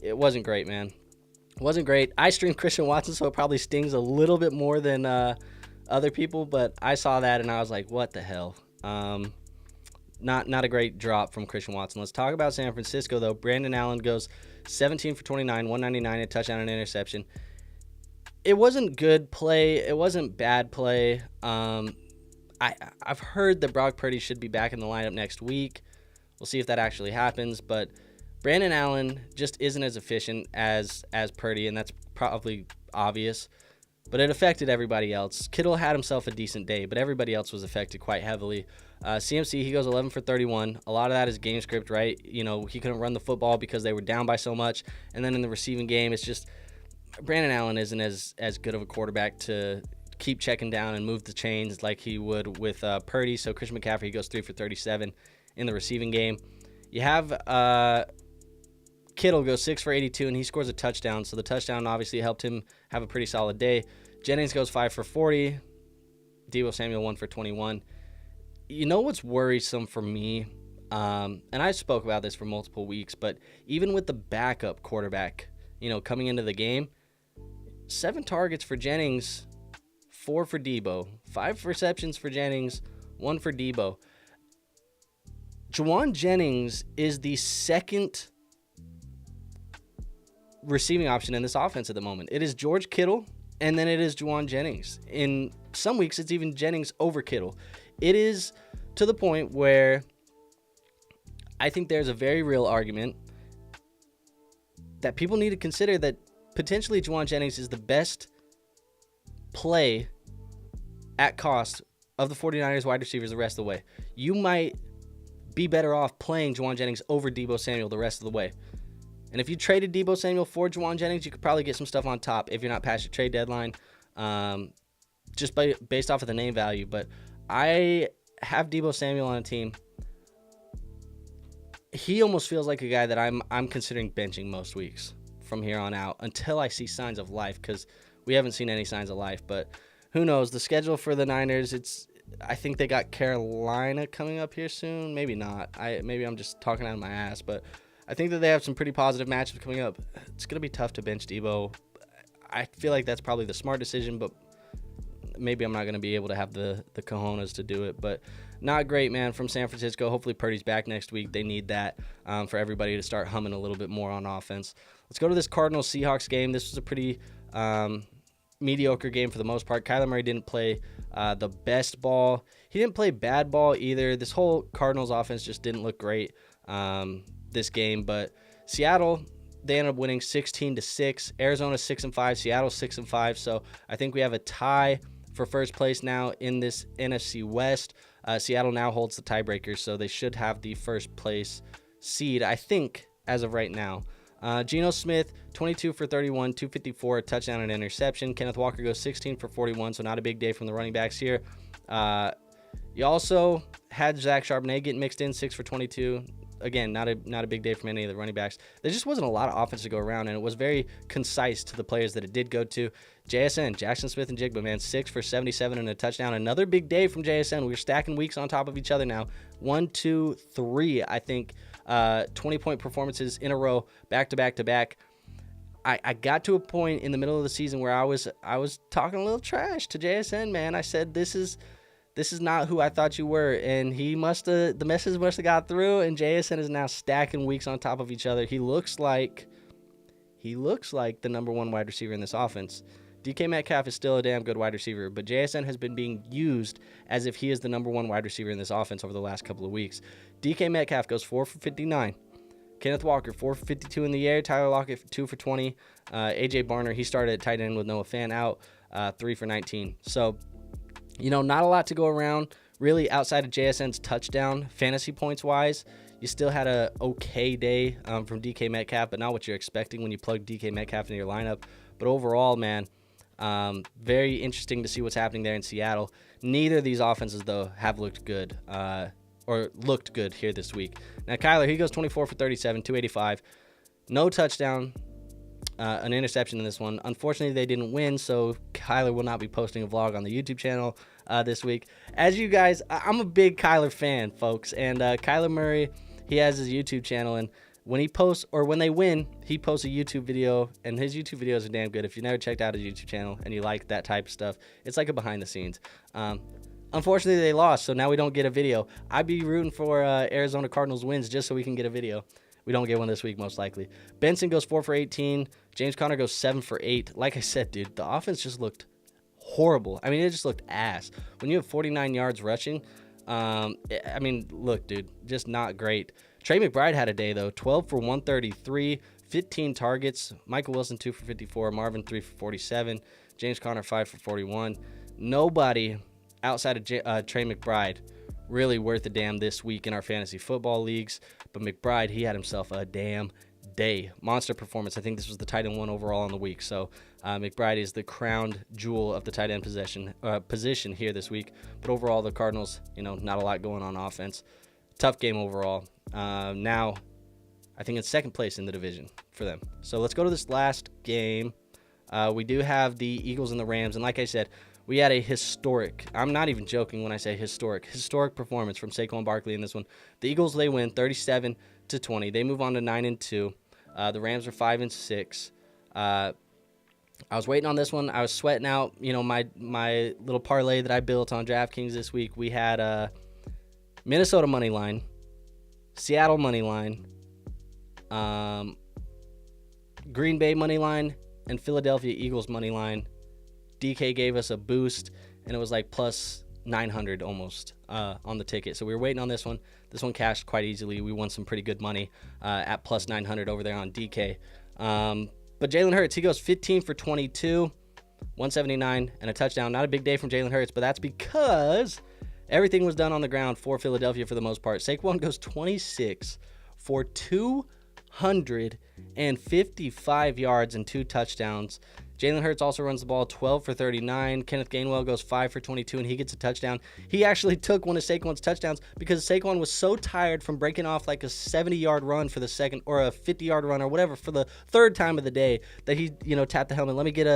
It wasn't great, man. It wasn't great. I streamed Christian Watson, so it probably stings a little bit more than other people, but I saw that and I was like, what the hell? Not a great drop from Christian Watson. Let's talk about San Francisco, though. Brandon Allen goes 17 for 29, 199, a touchdown and interception. It wasn't good play. It wasn't bad play. I've heard that Brock Purdy should be back in the lineup next week. We'll see if that actually happens. But Brandon Allen just isn't as efficient as Purdy, and that's probably obvious. But it affected everybody else. Kittle had himself a decent day, but everybody else was affected quite heavily. CMC, he goes 11 for 31. A lot of that is game script, right? You know, he couldn't run the football because they were down by so much. And then in the receiving game, it's just Brandon Allen isn't as good of a quarterback to keep checking down and move the chains like he would with Purdy. So Christian McCaffrey, he goes 3 for 37 in the receiving game. You have Kittle goes 6 for 82, and he scores a touchdown. So the touchdown obviously helped him have a pretty solid day. Jennings goes 5 for 40. Deebo Samuel 1 for 21. You know what's worrisome for me? And I spoke about this for multiple weeks, but even with the backup quarterback, coming into the game, 7 targets for Jennings, 4 for Deebo, 5 receptions for Jennings, 1 for Deebo. Juwan Jennings is the second receiving option in this offense at the moment. It is George Kittle, and then it is Juwan Jennings. In some weeks, it's even Jennings over Kittle. It is to the point where I think there's a very real argument that people need to consider that potentially Juwan Jennings is the best play at cost of the 49ers wide receivers the rest of the way. You might be better off playing Juwan Jennings over Deebo Samuel the rest of the way. And if you traded Deebo Samuel for Juwan Jennings, you could probably get some stuff on top if you're not past your trade deadline, just based off of the name value. But I have Deebo Samuel on a team. He almost feels like a guy that I'm considering benching most weeks from here on out until I see signs of life, because we haven't seen any signs of life. But who knows? The schedule for the Niners, I think they got Carolina coming up here soon. Maybe not. Maybe I'm just talking out of my ass, but I think that they have some pretty positive matchups coming up. It's going to be tough to bench Deebo. I feel like that's probably the smart decision, but maybe I'm not going to be able to have the cojones to do it. But not great, man, from San Francisco. Hopefully Purdy's back next week. They need that for everybody to start humming a little bit more on offense. Let's go to this Cardinals-Seahawks game. This was a pretty mediocre game for the most part. Kyler Murray didn't play the best ball. He didn't play bad ball either. This whole Cardinals offense just didn't look great this game. But Seattle, they ended up winning 16-6. Arizona 6-5. Seattle 6-5. So I think we have a tie for first place now in this NFC West. Seattle now holds the tiebreaker, so they should have the first place seed, I think, as of right now. Geno Smith, 22 for 31, 254, a touchdown and interception. Kenneth Walker goes 16 for 41, so not a big day from the running backs here. You also had Zach Charbonnet getting mixed in, 6 for 22. Again, not a big day from any of the running backs. There just wasn't a lot of offense to go around, and it was very concise to the players that it did go to. JSN, Jackson Smith and Jigba, man, 6 for 77 and a touchdown. Another big day from JSN. We're stacking weeks on top of each other now. 1, 2, 3, I think, 20-point performances in a row, back to back to back. I got to a point in the middle of the season where I was talking a little trash to JSN, man. I said, this is not who I thought you were, and the message must have got through, and JSN is now stacking weeks on top of each other. He looks like the number one wide receiver in this offense. DK Metcalf is still a damn good wide receiver, but JSN has been being used as if he is the number one wide receiver in this offense over the last couple of weeks. DK Metcalf goes 4 for 59. Kenneth Walker, 4 for 52 in the air. Tyler Lockett, 2 for 20. AJ Barner, he started at tight end with Noah Fant out, 3 for 19. So, not a lot to go around, really, outside of JSN's touchdown. Fantasy points-wise, you still had a okay day from DK Metcalf, but not what you're expecting when you plug DK Metcalf into your lineup. But overall, man, very interesting to see what's happening there in Seattle. Neither of these offenses, though, have looked good or looked good here this week. Now, Kyler, he goes 24 for 37, 285. No touchdown, an interception in this one. Unfortunately, they didn't win, so Kyler will not be posting a vlog on the YouTube channel this week. As you guys, I'm a big Kyler fan, folks, and Kyler Murray, he has his YouTube channel, and when he posts, or when they win, he posts a YouTube video, and his YouTube videos are damn good. If you never checked out his YouTube channel and you like that type of stuff, it's like a behind the scenes. Unfortunately, they lost, so now we don't get a video. I'd be rooting for Arizona Cardinals wins just so we can get a video. We don't get one this week, most likely. Benson goes 4 for 18. James Conner goes 7 for 8. Like I said, dude, the offense just looked horrible. I mean, it just looked ass. When you have 49 yards rushing, look, dude, just not great. Trey McBride had a day, though. 12 for 133, 15 targets. Michael Wilson, 2 for 54. Marvin, 3 for 47. James Conner, 5 for 41. Nobody outside of Trey McBride really worth a damn this week in our fantasy football leagues. But McBride, he had himself a damn day. Monster performance. I think this was the tight end one overall on the week. So McBride is the crowned jewel of the tight end position here this week. But overall, the Cardinals, not a lot going on offense. Tough game overall. Now, I think it's second place in the division for them. So let's go to this last game. We do have the Eagles and the Rams. And like I said, we had a historic, I'm not even joking when I say historic performance from Saquon Barkley in this one. The Eagles, they win 37-20. They move on to 9-2. The Rams are 5-6. I was waiting on this one. I was sweating out, my little parlay that I built on DraftKings this week. We had Minnesota money line, Seattle money line, Green Bay money line, and Philadelphia Eagles money line. DK gave us a boost, and it was like plus 900 almost on the ticket. So we were waiting on this one. This one cashed quite easily. We won some pretty good money at plus 900 over there on DK. But Jalen Hurts, he goes 15 for 22, 179, and a touchdown. Not a big day from Jalen Hurts, but that's because everything was done on the ground for Philadelphia for the most part. Saquon goes 26 for 255 yards and 2 touchdowns. Jalen Hurts also runs the ball 12 for 39. Kenneth Gainwell goes 5 for 22, and he gets a touchdown. He actually took one of Saquon's touchdowns because Saquon was so tired from breaking off like a 70-yard run for the second, or a 50-yard run or whatever for the third time of the day, that he, tapped the helmet. Let me get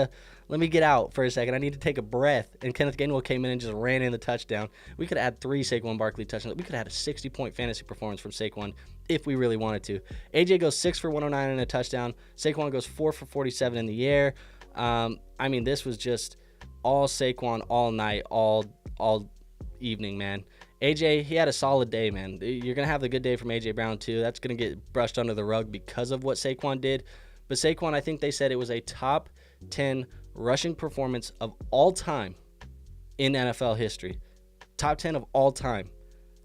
out for a second. I need to take a breath. And Kenneth Gainwell came in and just ran in the touchdown. We could have had 3 Saquon Barkley touchdowns. We could have had a 60-point fantasy performance from Saquon if we really wanted to. AJ goes 6 for 109 and a touchdown. Saquon goes 4 for 47 in the air. This was just all Saquon all night, all evening, man. AJ, he had a solid day, man. You're going to have the good day from AJ Brown, too. That's going to get brushed under the rug because of what Saquon did. But Saquon, I think they said it was a top 10 rushing performance of all time in NFL history. Top 10 of all time.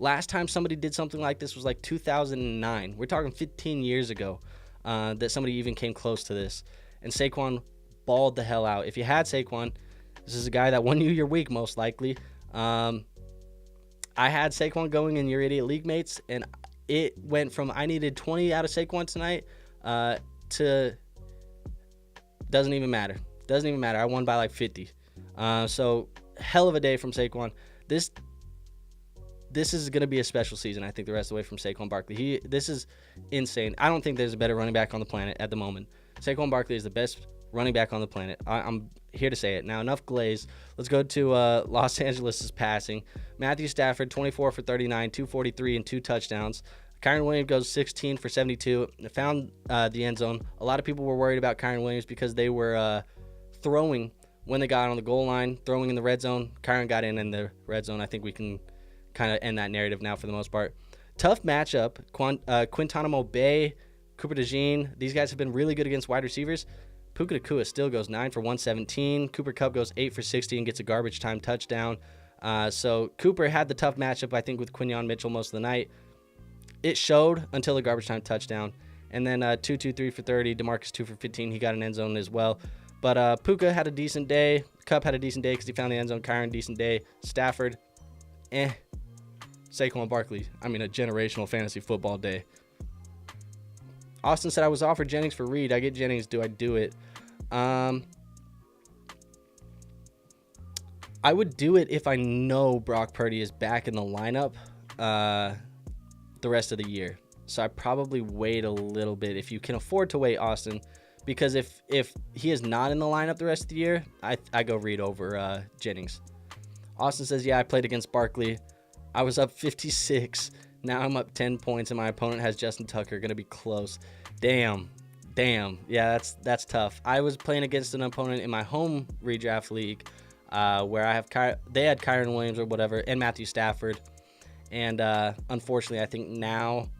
Last time somebody did something like this was like 2009. We're talking 15 years ago that somebody even came close to this. And Saquon balled the hell out. If you had Saquon, this is a guy that won you your week most likely. I had Saquon going in your idiot league mates, and it went from I needed 20 out of Saquon tonight to doesn't even matter. I won by like 50. So hell of a day from Saquon. This is going to be a special season, I think, the rest of the way from Saquon Barkley. This is insane. I don't think there's a better running back on the planet at the moment. Saquon Barkley is the best running back on the planet. I'm here to say it. Now, enough glaze. Let's go to Los Angeles' passing. Matthew Stafford, 24 for 39, 243, and 2 touchdowns. Kyren Williams goes 16 for 72. Found the end zone. A lot of people were worried about Kyren Williams because they were throwing when they got on the goal line, throwing in the red zone. Kyren got in the red zone. I think we can kind of end that narrative now for the most part. Tough matchup. Quintanamo Bay, Cooper DeJean. These guys have been really good against wide receivers. Puka Nacua still goes 9 for 117. Cooper Kupp goes 8 for 60 and gets a garbage time touchdown. So Cooper had the tough matchup, I think, with Quinyon Mitchell most of the night. It showed until the garbage time touchdown. And then 3 for 30. DeMarcus 2 for 15. He got an end zone as well. But Puka had a decent day. Kupp had a decent day because he found the end zone. Kyren, decent day. Stafford, Saquon Barkley, a generational fantasy football day. Austin said, I was offered Jennings for Reed. I get Jennings. Do I do it? I would do it if I know Brock Purdy is back in the lineup the rest of the year. So I probably wait a little bit if you can afford to wait, Austin, because if he is not in the lineup the rest of the year, I go Reed over Jennings. Austin says, yeah, I played against Barkley. I was up 56. Now I'm up 10 points, and my opponent has Justin Tucker. Going to be close. Damn. Yeah, that's tough. I was playing against an opponent in my home redraft league where they had Kyren Williams or whatever and Matthew Stafford. And unfortunately, I think now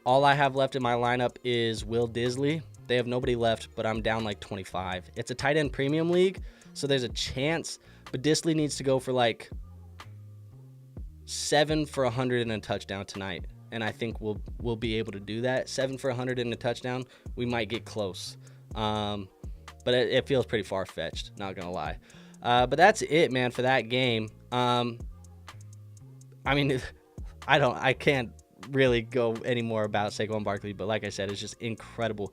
all I have left in my lineup is Will Disley. They have nobody left, but I'm down like 25. It's a tight end premium league, so there's a chance. But Disley needs to go for like 7 for 100 and a touchdown tonight, and I think we'll be able to do that. 7 for 100 and a touchdown, we might get close, but it feels pretty far-fetched, not gonna lie. But that's it, man, for that game. I can't really go any more about Saquon Barkley, but like I said, it's just incredible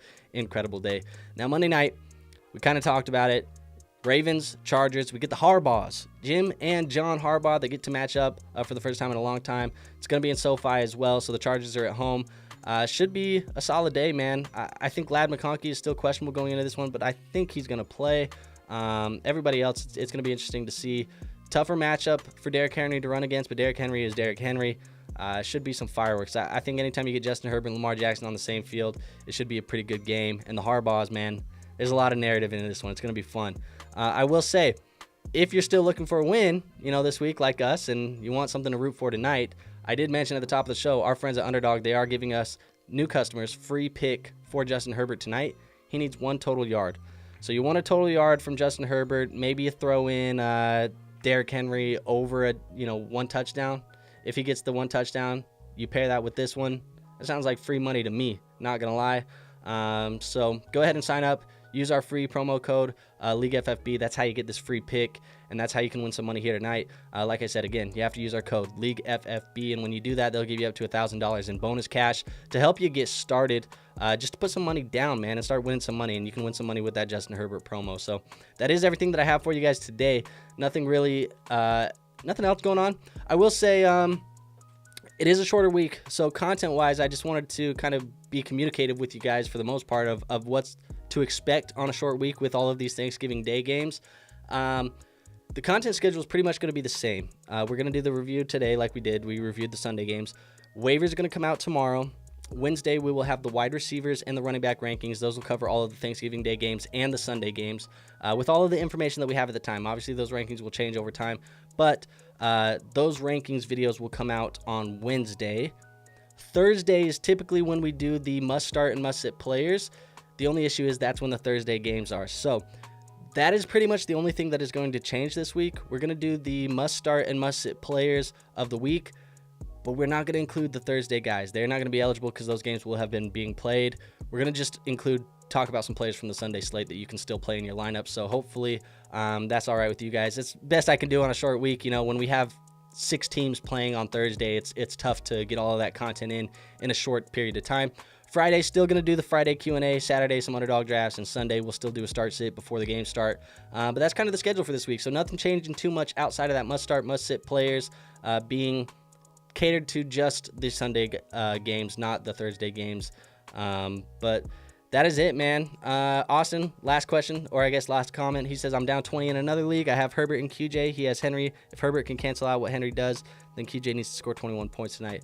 day. Now Monday night, we kind of talked about it. Ravens, Chargers, we get the Harbaughs. Jim and John Harbaugh, they get to match up for the first time in a long time. It's going to be in SoFi as well, so the Chargers are at home. Should be a solid day, man. I think Ladd McConkey is still questionable going into this one, but I think he's going to play. Everybody else, it's going to be interesting to see. Tougher matchup for Derrick Henry to run against, but Derrick Henry is Derrick Henry. Should be some fireworks. I think anytime you get Justin Herbert and Lamar Jackson on the same field, it should be a pretty good game. And the Harbaughs, man, there's a lot of narrative in this one. It's going to be fun. I will say, if you're still looking for a win, this week like us, and you want something to root for tonight, I did mention at the top of the show, our friends at Underdog, they are giving us new customers free pick for Justin Herbert tonight. He needs 1 total yard. So you want a total yard from Justin Herbert. Maybe you throw in Derrick Henry over 1 touchdown. If he gets the 1 touchdown, you pair that with this one. That sounds like free money to me, not going to lie. So go ahead and sign up. Use our free promo code, LeagueFFB. That's how you get this free pick, and that's how you can win some money here tonight. Like I said, again, you have to use our code, LeagueFFB, and when you do that, they'll give you up to $1,000 in bonus cash to help you get started, just to put some money down, man, and start winning some money, and you can win some money with that Justin Herbert promo. So that is everything that I have for you guys today. Nothing else going on. I will say it is a shorter week, so content-wise, I just wanted to kind of be communicative with you guys for the most part of what's to expect on a short week with all of these Thanksgiving Day games. The content schedule is pretty much going to be the same. We're going to do the review today like we did. We reviewed the Sunday games. Waivers are going to come out tomorrow. Wednesday, we will have the wide receivers and the running back rankings. Those will cover all of the Thanksgiving Day games and the Sunday games with all of the information that we have at the time. Obviously, those rankings will change over time, but those rankings videos will come out on Wednesday. Thursday is typically when we do the must-start and must-sit players. The only issue is that's when the Thursday games are. So that is pretty much the only thing that is going to change this week. We're going to do the must-start and must-sit players of the week, but we're not going to include the Thursday guys. They're not going to be eligible because those games will have been being played. We're going to just talk about some players from the Sunday slate that you can still play in your lineup. So hopefully that's all right with you guys. It's best I can do on a short week. When we have 6 teams playing on Thursday, it's tough to get all of that content in a short period of time. Friday, still going to do the Friday Q&A. Saturday, some underdog drafts. And Sunday, we'll still do a start-sit before the games start. But that's kind of the schedule for this week. So nothing changing too much outside of that must-start, must-sit players being catered to just the Sunday games, not the Thursday games. But that is it, man. Austin, last question, or I guess last comment. He says, I'm down 20 in another league. I have Herbert and QJ. He has Henry. If Herbert can cancel out what Henry does, then QJ needs to score 21 points tonight.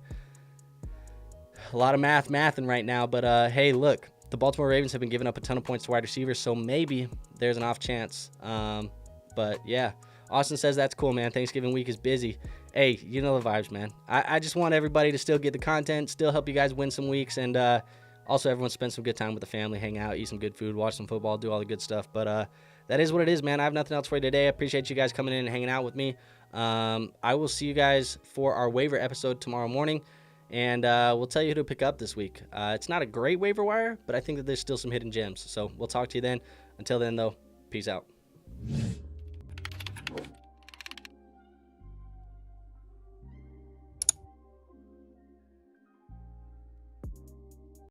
A lot of mathing right now, but hey, look, the Baltimore Ravens have been giving up a ton of points to wide receivers, so maybe there's an off chance. But yeah, Austin says that's cool, man. Thanksgiving week is busy. Hey, you know the vibes, man. I just want everybody to still get the content, still help you guys win some weeks, and also everyone spend some good time with the family, hang out, eat some good food, watch some football, do all the good stuff. But that is what it is, man. I have nothing else for you today. I appreciate you guys coming in and hanging out with me. I will see you guys for our waiver episode tomorrow morning, and we'll tell you who to pick up this week. It's not a great waiver wire, but I think that there's still some hidden gems. So we'll talk to you then. Until then, though, peace out.